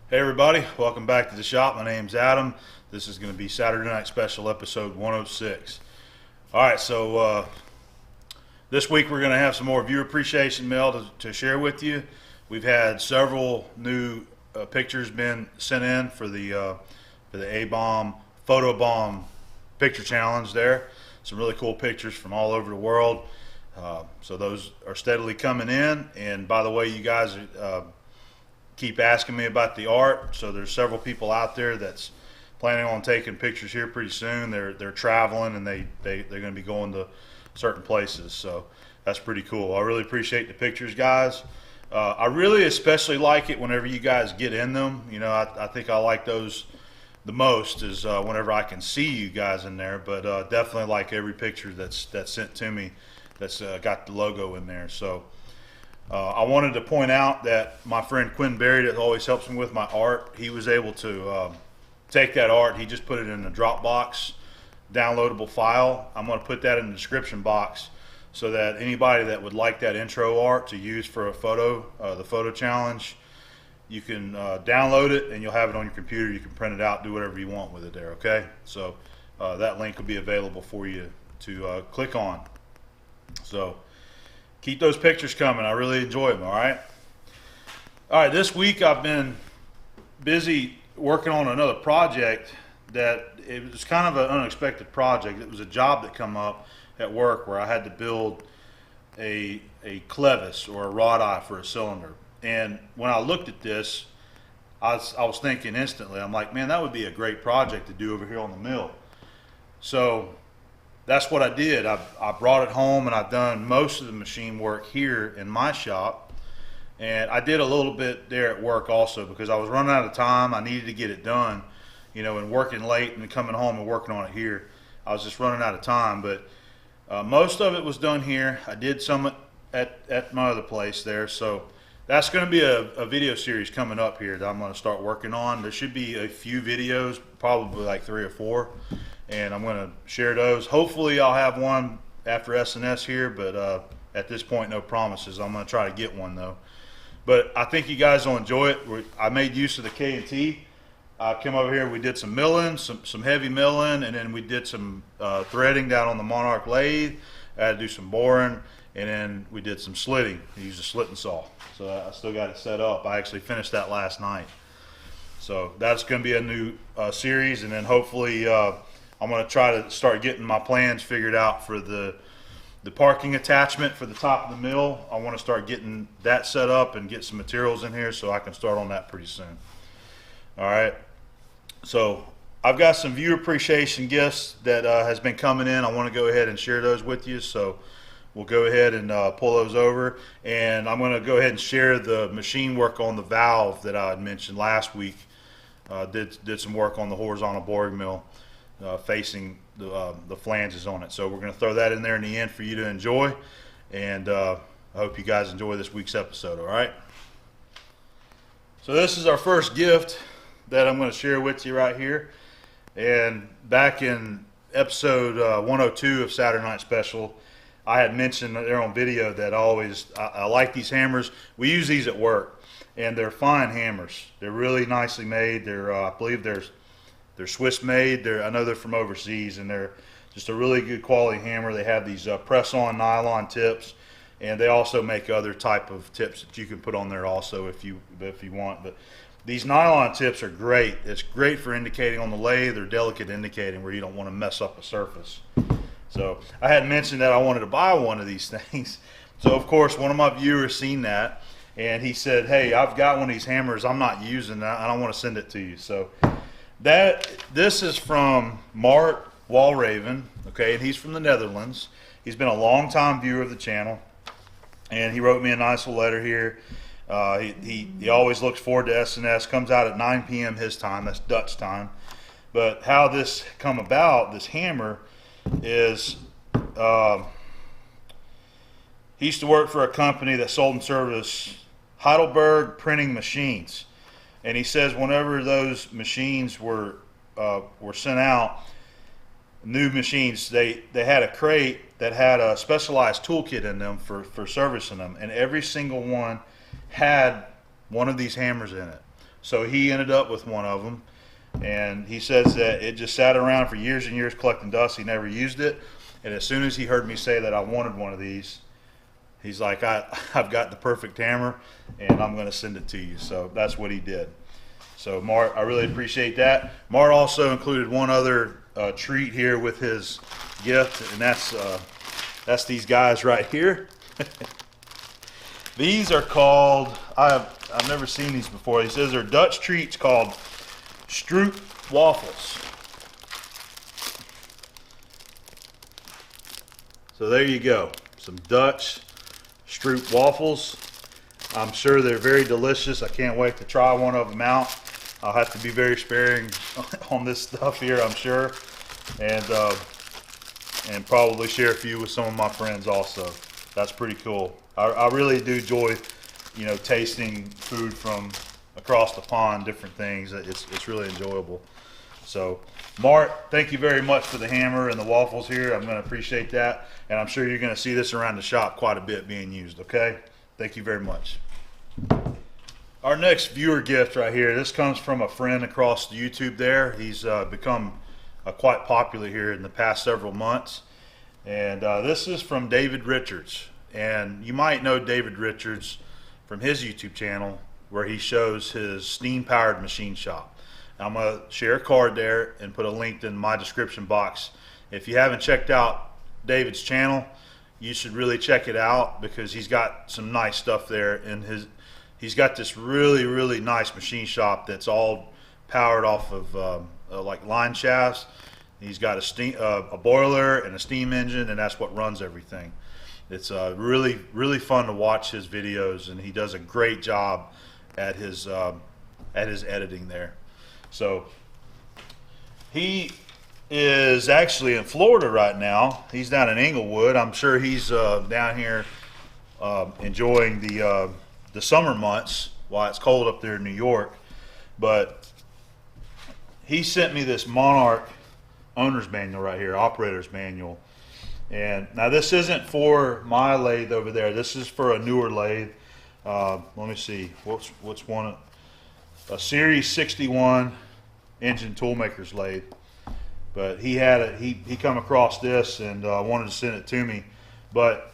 Hey everybody, welcome back to the shop. My name's Adam. This is going to be Saturday Night Special episode 106. Alright, so this week we're going to have some more viewer appreciation mail to share with you. We've had several new pictures been sent in for the Abom Photo picture challenge there. Some really cool pictures from all over the world. So those are steadily coming in. And by the way, you guys keep asking me about the art, so there's several people out there that's planning on taking pictures here pretty soon. They're traveling and they're going to be going to certain places, so that's pretty cool. I really appreciate the pictures, guys. I really especially like it whenever you guys get in them. You know, I think I like those the most is whenever I can see you guys in there, but definitely like every picture that's sent to me that's got the logo in there. So I wanted to point out that my friend Quinn Berry that always helps me with my art, he was able to take that art, he just put it in a Dropbox downloadable file. I'm going to put that in the description box so that anybody that would like that intro art to use for a photo, the photo challenge, you can download it and you'll have it on your computer. You can print it out, do whatever you want with it there, okay? So that link will be available for you to click on. So keep those pictures coming. I really enjoy them, all right? All right, this week I've been busy working on another project that it was kind of an unexpected project. It was a job that come up at work where I had to build a clevis or a rod eye for a cylinder. And when I looked at this, I was thinking instantly, I'm like, man, that would be a great project to do over here on the mill. So that's what I did. I brought it home and I've done most of the machine work here in my shop. And I did a little bit there at work also because I was running out of time. I needed to get it done, you know, and working late and coming home and working on it here. I was just running out of time, but most of it was done here. I did some at my other place there. So that's going to be a video series coming up here that I'm going to start working on. There should be a few videos, probably like 3 or 4. And I'm going to share those. Hopefully I'll have one after SNS here, but at this point, no promises. I'm going to try to get one though. But I think you guys will enjoy it. I made use of the K&T. I came over here, we did some milling, some heavy milling, and then we did some threading down on the Monarch lathe. I had to do some boring, and then we did some slitting. I used a slitting saw. So I still got it set up. I actually finished that last night. So that's going to be a new series, and then hopefully I'm going to try to start getting my plans figured out for the parking attachment for the top of the mill. I want to start getting that set up and get some materials in here so I can start on that pretty soon. All right. So I've got some viewer appreciation gifts that has been coming in. I want to go ahead and share those with you. So we'll go ahead and pull those over. And I'm going to go ahead and share the machine work on the valve that I had mentioned last week. Did some work on the horizontal boring mill. Facing the flanges on it. So we're going to throw that in there in the end for you to enjoy, and I hope you guys enjoy this week's episode. All right, so this is our first gift that I'm going to share with you right here. And back in episode 102 of Saturday Night Special, I had mentioned there on video that I like these hammers. We use these at work, and they're fine hammers. They're really nicely made. They're I believe they're Swiss made. I know they're from overseas, and they're just a really good quality hammer. They have these press-on nylon tips, and they also make other type of tips that you can put on there also if you want. But these nylon tips are great. It's great for indicating on the lathe or delicate indicating where you don't want to mess up a surface. So I had mentioned that I wanted to buy one of these things. So of course one of my viewers seen that, and he said, "Hey, I've got one of these hammers. I'm not using that. I don't want to send it to you." So this is from Mark Walraven, okay, and he's from the Netherlands. He's been a long time viewer of the channel, and he wrote me a nice little letter here. He always looks forward to SNS. Comes out at 9 p.m. his time. That's Dutch time. But how this come about, this hammer, is he used to work for a company that sold and serviced Heidelberg printing machines. And he says whenever those machines were sent out, new machines, they had a crate that had a specialized toolkit in them for servicing them, and every single one had one of these hammers in it. So he ended up with one of them, and he says that it just sat around for years and years collecting dust. He never used it, and as soon as he heard me say that I wanted one of these, he's like, I've got the perfect hammer, and I'm going to send it to you. So that's what he did. So Mart, I really appreciate that. Mart also included one other treat here with his gift, and that's these guys right here. These are called, I've never seen these before. He says they're Dutch treats called Stroop waffles. So there you go, some Dutch Stroop waffles. I'm sure they're very delicious. I can't wait to try one of them out. I'll have to be very sparing on this stuff here, I'm sure, and probably share a few with some of my friends also. That's pretty cool. I really do enjoy, tasting food from across the pond, different things. It's really enjoyable. So, Mart, thank you very much for the hammer and the waffles here. I'm going to appreciate that, and I'm sure you're going to see this around the shop quite a bit being used. Okay, thank you very much. Our next viewer gift right here, this comes from a friend across the YouTube there. He's become quite popular here in the past several months. And this is from David Richards. And you might know David Richards from his YouTube channel where he shows his steam-powered machine shop. I'm going to share a card there and put a link in my description box. If you haven't checked out David's channel, you should really check it out because he's got some nice stuff there in his. He's got this really nice machine shop that's all powered off of like line shafts. He's got a boiler and a steam engine, and that's what runs everything. It's really fun to watch his videos, and he does a great job at his editing there. So he is actually in Florida right now. He's down in Inglewood. I'm sure he's down here enjoying the summer months while it's cold up there in New York. But he sent me this Monarch owner's manual right here, operator's manual. And now this isn't for my lathe over there. This is for a newer lathe. Let me see, what's one? A Series 61 engine toolmaker's lathe. But he had he come across this and wanted to send it to me. But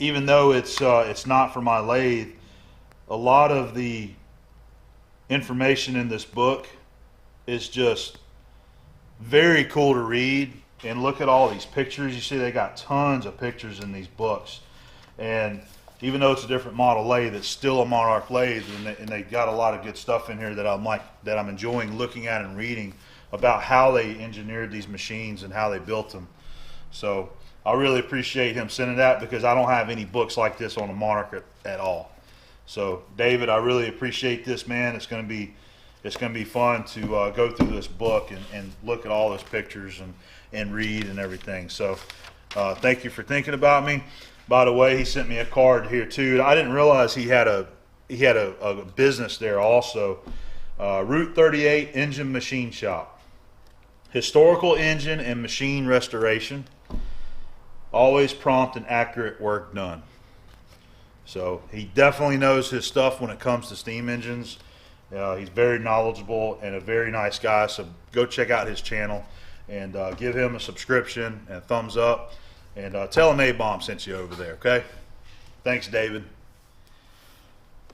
even though it's not for my lathe, a lot of the information in this book is just very cool to read. And look at all these pictures. You see they got tons of pictures in these books. And even though it's a different model lathe, it's still a Monarch lathe, and they got a lot of good stuff in here that I'm enjoying looking at and reading about how they engineered these machines and how they built them. So I really appreciate him sending that because I don't have any books like this on a Monarch at all. So David, I really appreciate this, man. It's going to be fun to go through this book and look at all those pictures and read and everything. So thank you for thinking about me. By the way, he sent me a card here too. I didn't realize he had a business there also. Route 38 Engine Machine Shop. Historical engine and machine restoration. Always prompt and accurate work done. So he definitely knows his stuff when it comes to steam engines. He's very knowledgeable and a very nice guy. So go check out his channel and give him a subscription and a thumbs up. And tell him Abom sent you over there, okay? Thanks, David.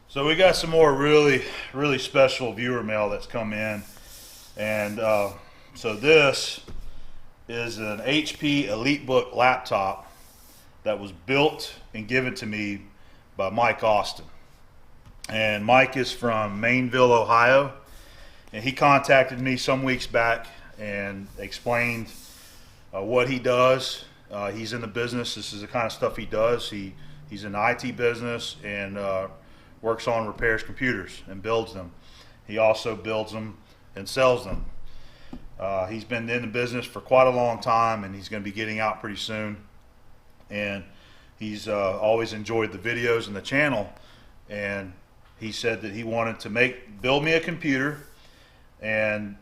So we got some more really special viewer mail that's come in. And so this is an HP EliteBook laptop that was built and given to me by Mike Austin. And Mike is from Mainville, Ohio. And he contacted me some weeks back and explained what he does. He's in the business. This is the kind of stuff he does. He's in the IT business and works on repairs computers and builds them. He also builds them and sells them. He's been in the business for quite a long time, and he's going to be getting out pretty soon. And he's always enjoyed the videos and the channel. And he said that he wanted to build me a computer and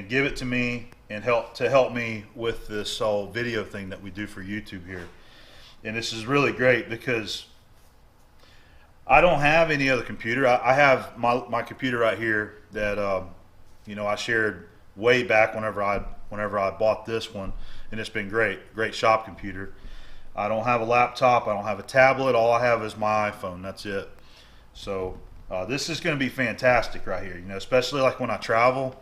give it to me and help me with this whole video thing that we do for YouTube here. And this is really great because I don't have any other computer. I have my computer right here that you know, I shared way back whenever I bought this one, and it's been great shop computer. I don't have a laptop. I don't have a tablet. All I have is my iPhone. That's it. So this is going to be fantastic right here. You know, especially like when I travel,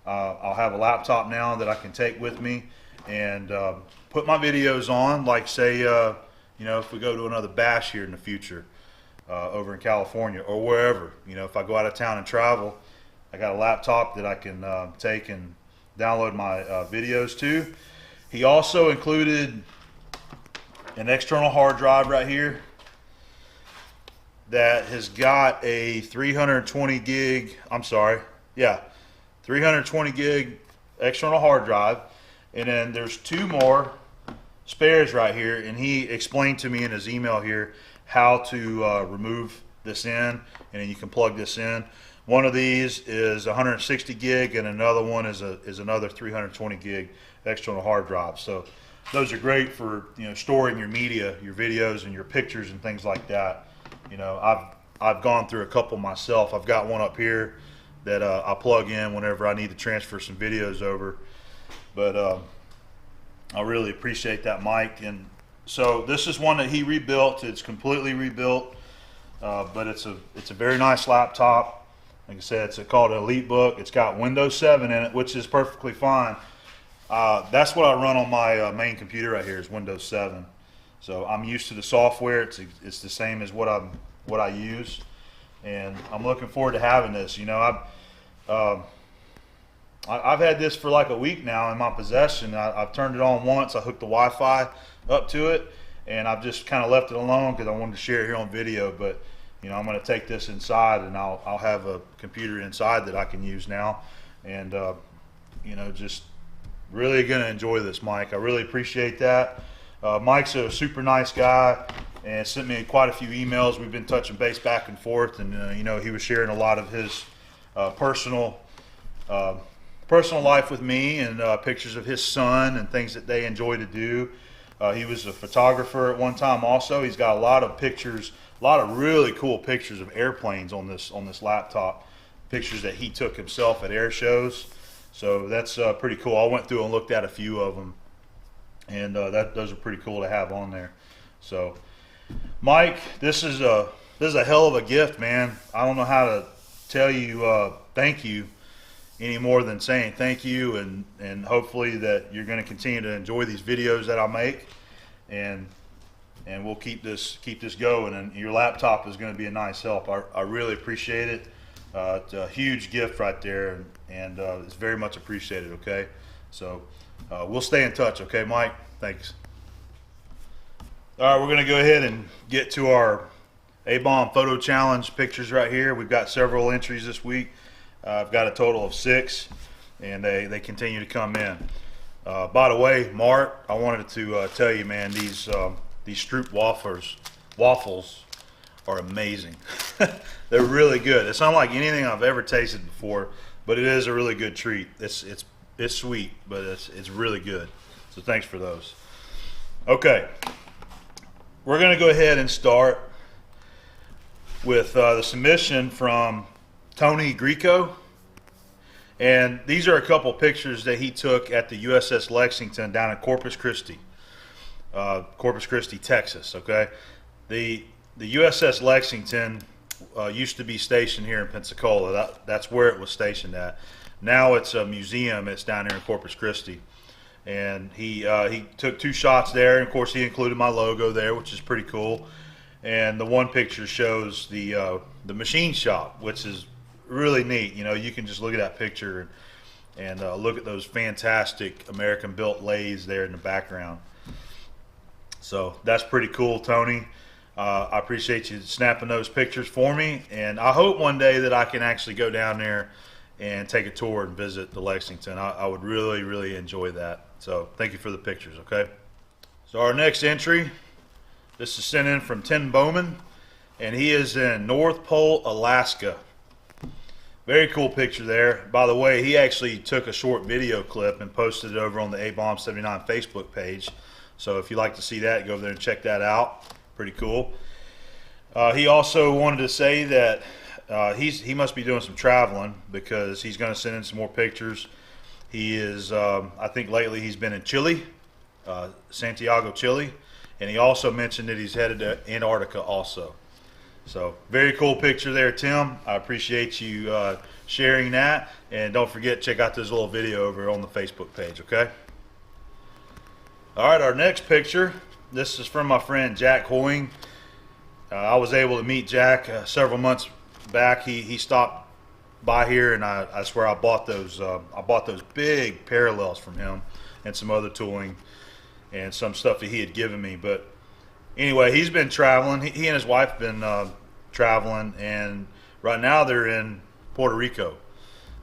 I'll have a laptop now that I can take with me and put my videos on. Like say, you know, if we go to another bash here in the future, over in California or wherever, you know, if I go out of town and travel, I got a laptop that I can take and download my videos to. He also included an external hard drive right here that has got a 320 gig, 320 gig external hard drive, and then there's two more spares right here, and he explained to me in his email here how to remove this in, and then you can plug this in. One of these is 160 gig, and another one is another 320 gig external hard drive. So those are great for, you know, storing your media, your videos, and your pictures and things like that. You know, I've gone through a couple myself. I've got one up here that I plug in whenever I need to transfer some videos over. But I really appreciate that mic. And so this is one that he rebuilt. It's completely rebuilt, but it's a very nice laptop. Like I said, it's called an EliteBook. It's got Windows 7 in it, which is perfectly fine. That's what I run on my main computer right here is Windows 7. So I'm used to the software. It's the same as what I use, and I'm looking forward to having this. You know, I've had this for like a week now in my possession. I've turned it on once. I hooked the Wi-Fi up to it, and I've just kind of left it alone because I wanted to share it here on video. But you know, I'm going to take this inside, and I'll have a computer inside that I can use now, and you know, just really going to enjoy this, Mike. I really appreciate that. Mike's a super nice guy and sent me quite a few emails. We've been touching base back and forth, and you know, he was sharing a lot of his personal life with me, and pictures of his son and things that they enjoy to do. He was a photographer at one time also. He's got a lot of pictures, a lot of really cool pictures of airplanes on this laptop, pictures that he took himself at air shows. So that's pretty cool. I went through and looked at a few of them, and those are pretty cool to have on there. So Mike, this is a hell of a gift, man. I don't know how to tell you thank you any more than saying thank you, and hopefully that you're going to continue to enjoy these videos that I make, and we'll keep this going, and your laptop is going to be a nice help. I really appreciate it. It's a huge gift right there, and it's very much appreciated. Okay, so we'll stay in touch. Okay, Mike, thanks. All right, we're going to go ahead and get to our Abom Photo Challenge pictures right here. We've got several entries this week. I've got a total of 6, and they continue to come in. By the way, Mark, I wanted to tell you, man, these Stroop waffles are amazing. They're really good. It's unlike anything I've ever tasted before, but it is a really good treat. It's sweet, but it's really good. So thanks for those. Okay, we're going to go ahead and start with the submission from Tony Greco, and these are a couple pictures that he took at the USS Lexington down in Corpus Christi, Texas. Okay, the USS Lexington used to be stationed here in Pensacola. That's where it was stationed at. Now it's a museum. It's down here in Corpus Christi, and he took 2 shots there. And of course, he included my logo there, which is pretty cool. And the one picture shows the machine shop, which is really neat. You know, you can just look at that picture and look at those fantastic American-built lathes there in the background. So that's pretty cool, Tony. I appreciate you snapping those pictures for me, and I hope one day that I can actually go down there and take a tour and visit the Lexington. I would really, really enjoy that. So thank you for the pictures, okay? So our next entry, this is sent in from Tim Bowman, and he is in North Pole, Alaska. Very cool picture there. By the way, he actually took a short video clip and posted it over on the Abom 79 Facebook page. So if you'd like to see that, go over there and check that out. Pretty cool. He also wanted to say that he must be doing some traveling because he's going to send in some more pictures. He is, I think lately he's been in Chile, Santiago, Chile, and he also mentioned that he's headed to Antarctica also. So very cool picture there, Tim. I appreciate you sharing that, and don't forget, check out this little video over on the Facebook page, okay? All right, our next picture, this is from my friend Jack Hoying. I was able to meet Jack several months back. He stopped by here, and I swear I bought those big parallels from him and some other tooling and some stuff that he had given me. But anyway, he's been traveling. He and his wife have been traveling, and right now they're in Puerto Rico.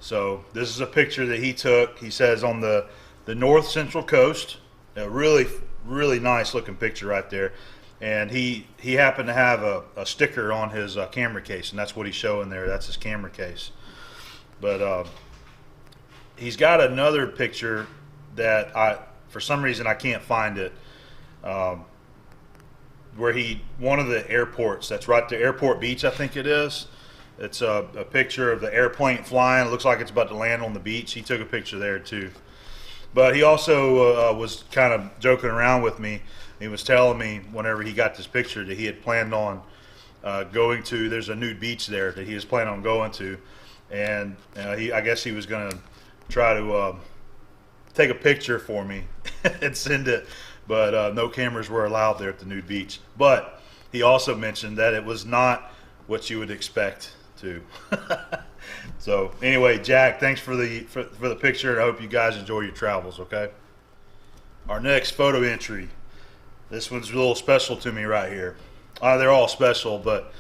So this is a picture that he took. He says on the north central coast. A really nice looking picture right there. And he happened to have a sticker on his camera case, and that's what he's showing there. That's his camera case. But he's got another picture that for some reason I can't find it, where one of the airports that's right there, Airport Beach I think it is. It's a picture of the airplane flying. It looks like it's about to land on the beach. He took a picture there too. But he also was kind of joking around with me. He was telling me whenever he got this picture that he had planned on going to, there's a nude beach there that he was planning on going to. And I guess he was going to try to take a picture for me and send it. But no cameras were allowed there at the nude beach. But he also mentioned that it was not what you would expect to. So anyway, Jack, thanks for the picture, and I hope you guys enjoy your travels, okay? Our next photo entry. This one's a little special to me right here. They're all special, but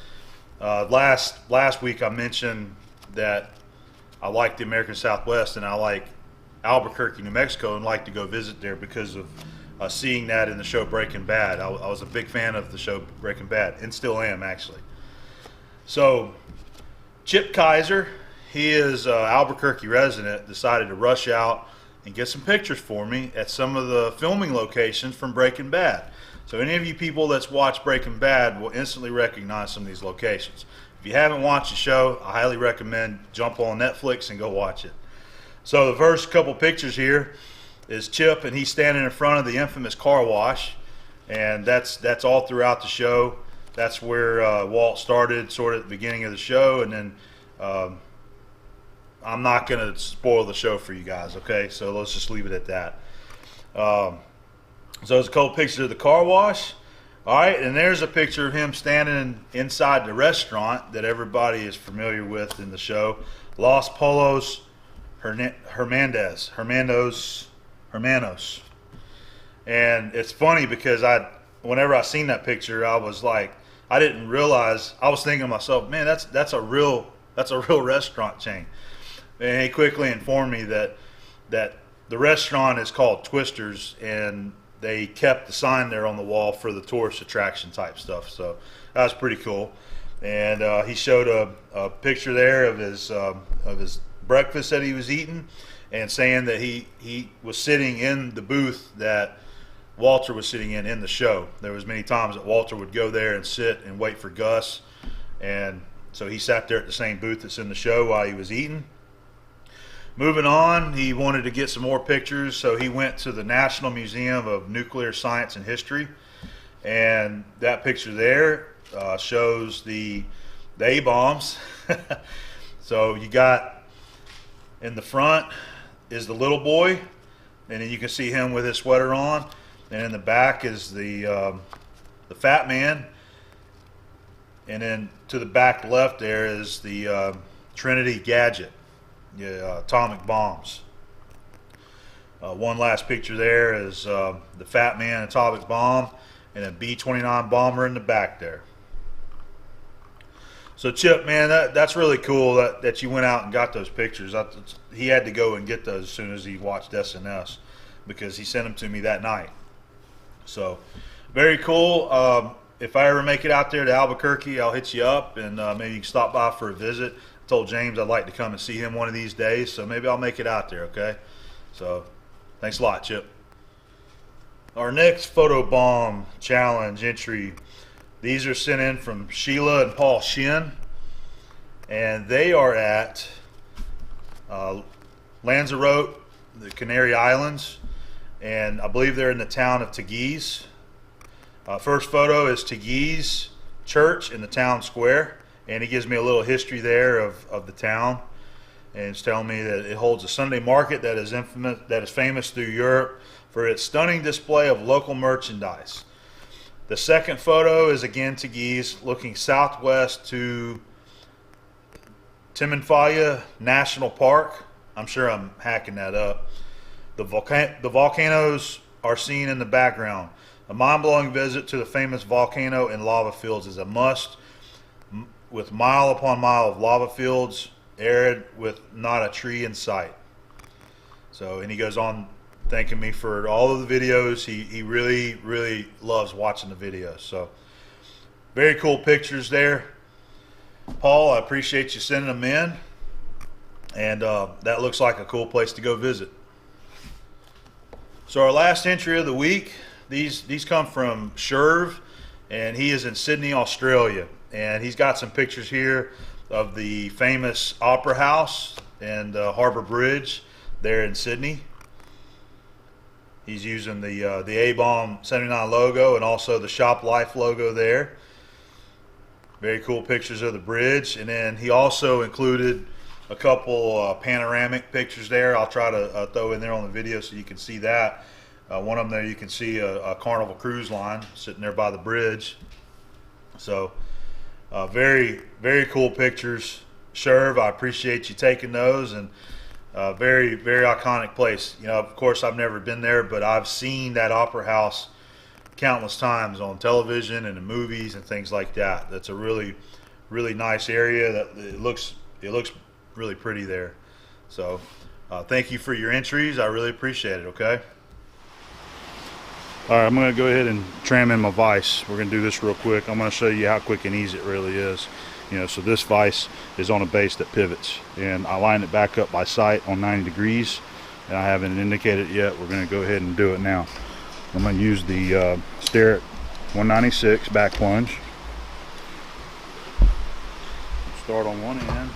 last week I mentioned that I like the American Southwest, and I like Albuquerque, New Mexico, and like to go visit there because of seeing that in the show Breaking Bad. I was a big fan of the show Breaking Bad, and still am, actually. So Chip Kaiser, he is an Albuquerque resident, decided to rush out and get some pictures for me at some of the filming locations from Breaking Bad. So any of you people that's watched Breaking Bad will instantly recognize some of these locations. If you haven't watched the show, I highly recommend jump on Netflix and go watch it. So the first couple pictures here is Chip, and he's standing in front of the infamous car wash, and that's all throughout the show. That's where Walt started, sort of at the beginning of the show, and then I'm not going to spoil the show for you guys, okay? So let's just leave it at that. So there's a couple pictures of the car wash. All right, and there's a picture of him standing inside the restaurant that everybody is familiar with in the show, Los Pollos Hermanos. And it's funny because whenever I seen that picture, I was like, I didn't realize, I was thinking to myself, man, that's a real restaurant chain. And he quickly informed me that the restaurant is called Twisters, and they kept the sign there on the wall for the tourist attraction type stuff. So that was pretty cool. And he showed a picture there of his breakfast that he was eating, and saying that he was sitting in the booth that Walter was sitting in the show. There was many times that Walter would go there and sit and wait for Gus, and so he sat there at the same booth that's in the show while he was eating. Moving on, he wanted to get some more pictures, so he went to the National Museum of Nuclear Science and History, and that picture there shows the A-bombs. So you got in the front is the little boy, and then you can see him with his sweater on, and in the back is the fat man, and then to the back left there is the Trinity gadget, atomic bombs. One last picture there is the fat man atomic bomb, and a B-29 bomber in the back there. So Chip, man, that's really cool that you went out and got those pictures. He had to go and get those as soon as he watched SNS, because he sent them to me that night. So very cool. If I ever make it out there to Albuquerque, I'll hit you up, and maybe you can stop by for a visit. I told James I'd like to come and see him one of these days, so maybe I'll make it out there, okay? So thanks a lot, Chip. Our next photo bomb challenge entry These are sent in from Sheila and Paul Shin, and they are at Lanzarote, the Canary Islands, and I believe they're in the town of Teguise. First photo is Teguise Church in the town square, and he gives me a little history there of the town, and it's telling me that it holds a Sunday market that is famous through Europe for its stunning display of local merchandise. The second photo is again Teguise, looking southwest to Timanfaya National Park. I'm sure I'm hacking that up. The volcanoes are seen in the background. A mind-blowing visit to the famous volcano and lava fields is a must, with mile upon mile of lava fields, arid with not a tree in sight. So, and he goes on thanking me for all of the videos. He really loves watching the videos. So very cool pictures there, Paul. I appreciate you sending them in, and that looks like a cool place to go visit. So our last entry of the week, these come from Sherv, and he is in Sydney, Australia, and he's got some pictures here of the famous Opera House and Harbour Bridge there in Sydney. He's using the Abom 79 logo and also the Shop Life logo there. Very cool pictures of the bridge. And then he also included a couple panoramic pictures there. I'll try to throw in there on the video so you can see that. One of them there, you can see a Carnival Cruise Line sitting there by the bridge. So very cool pictures. Sherv, I appreciate you taking those, and very iconic place. You know, of course I've never been there, but I've seen that Opera House countless times on television and in movies and things like that. That's a really nice area. That it looks really pretty there. So thank you for your entries. I really appreciate it. Okay. All right, I'm going to go ahead and tram in my vise. We're going to do this real quick. I'm going to show you how quick and easy it really is. You know, so this vise is on a base that pivots, and I line it back up by sight on 90 degrees, and I haven't indicated it yet. We're going to go ahead and do it now. I'm going to use the Starrett 196 back plunge. Start on one end.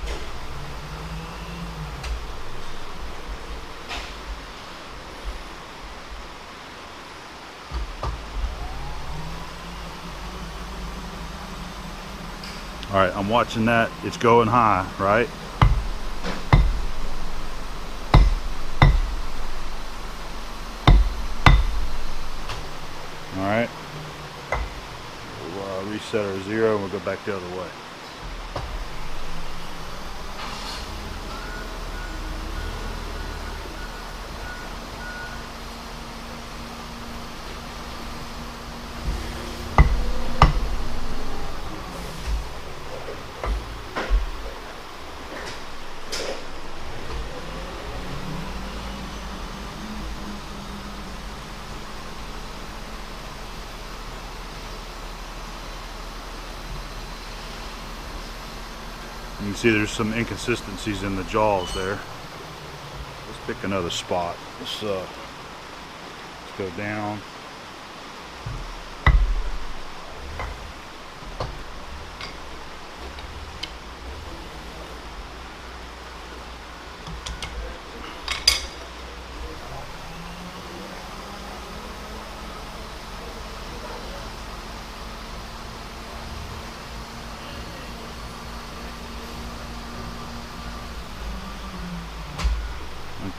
All right, I'm watching that. It's going high, right? All right. We'll reset our 0 and we'll go back the other way. You can see there's some inconsistencies in the jaws there. Let's pick another spot. Let's go down.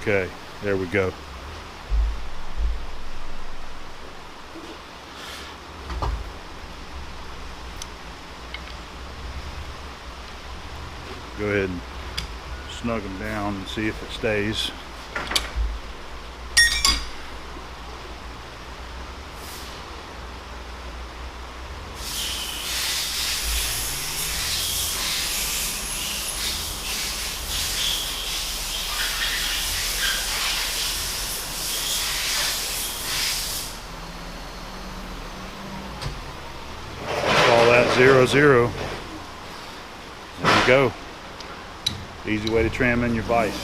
Okay, there we go. Go ahead and snug them down and see if it stays. Call that 0-0. There you go. Easy way to tram in your vise.